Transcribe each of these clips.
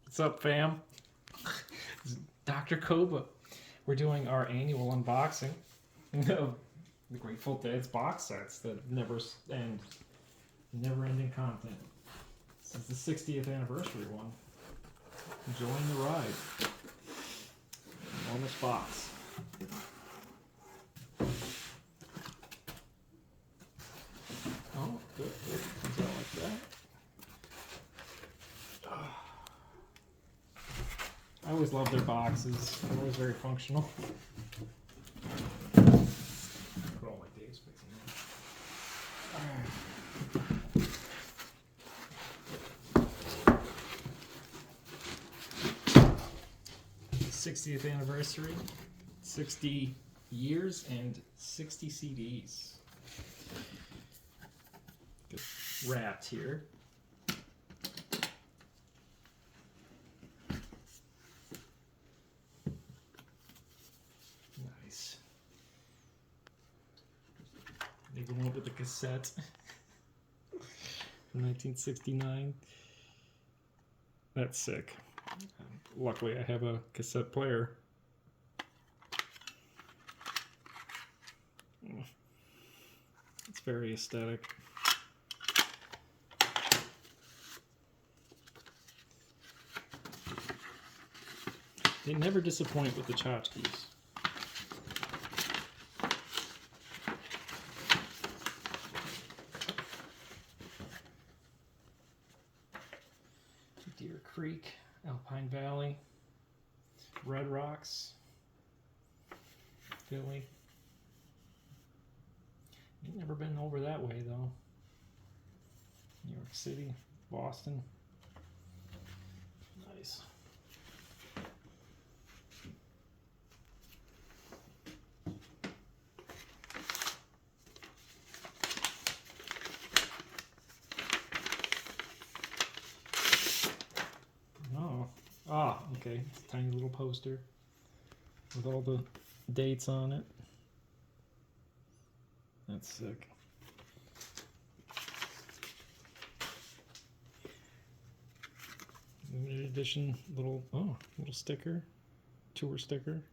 What's up, fam? It's Dr. KOBA. We're doing our annual unboxing of the Grateful Dead's box sets that never end, never-ending content. This is the 60th anniversary one. Enjoying the ride. Enormous box. Oh, good. It comes out like that. I always love their boxes. They're always very functional. Put all my Dave's picks in there. 60th anniversary, 60 years, and 60 CDs. Good. Wrapped here. Nice. They go on with the cassette from 1969. That's sick. Luckily, I have a cassette player. It's very aesthetic. They never disappoint with the tchotchkes. Deer Creek, Alpine Valley, Red Rocks, Philly. Ain't never been over that way though. New York City, Boston. Nice. Ah, okay. It's a tiny little poster with all the dates on it. That's sick. Limited edition little sticker, tour sticker.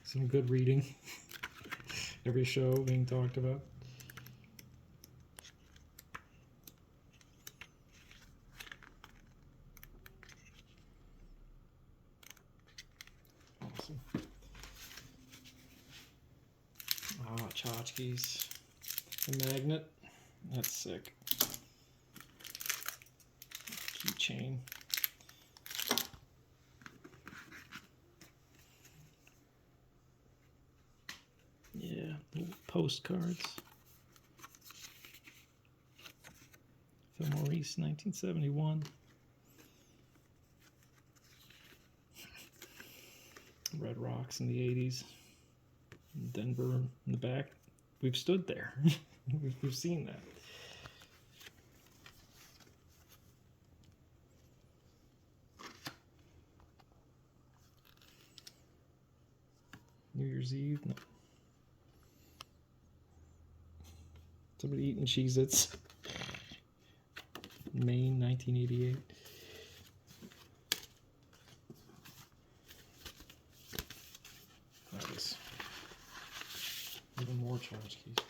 Some good reading. Every show being talked about. Awesome. Ah, tchotchkes. A magnet. That's sick. Keychain. Yeah, little postcards. Phil Maurice, 1971. Red Rocks in the 80s. Denver in the back. We've stood there. We've seen that. New Year's Eve. No. Somebody eating Cheez-Its. Maine, 1988. Nice. Even more tchotchkes.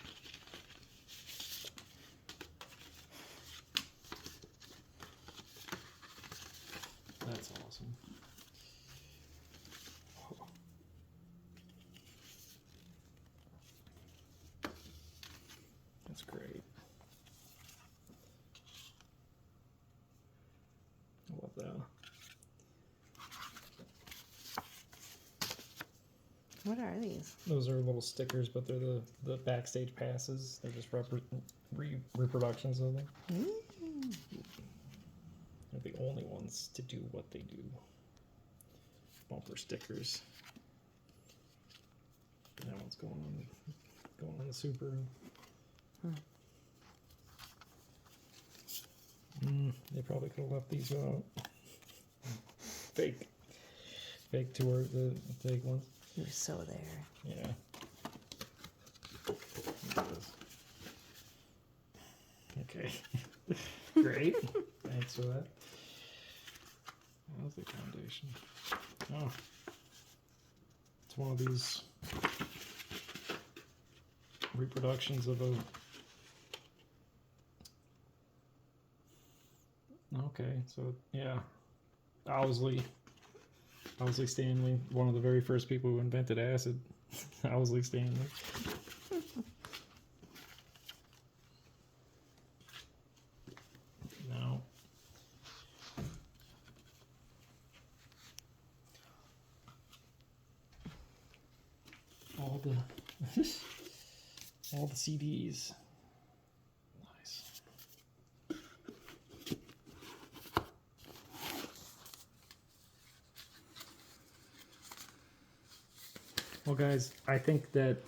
That's awesome. Oh. That's great. I love that. What are these? Those are little stickers, but they're the backstage passes. They're just reproductions of them. Mm. They're the only ones to do what they do. Bumper stickers. That one's going on the Super. They probably could have left these out. Fake tour, the fake ones. You're so there. Yeah. Look at this. Okay. Great. Thanks for that. How's the foundation? Oh. It's one of these reproductions of a... Okay, so yeah. Owsley Stanley, one of the very first people who invented acid. Owsley Stanley. No. All the CDs. Nice. Well, guys, I think that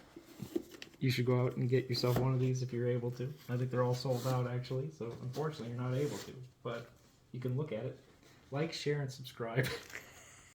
you should go out and get yourself one of these if you're able to. I think they're all sold out, actually, so unfortunately you're not able to, but you can look at it. Like, share, and subscribe.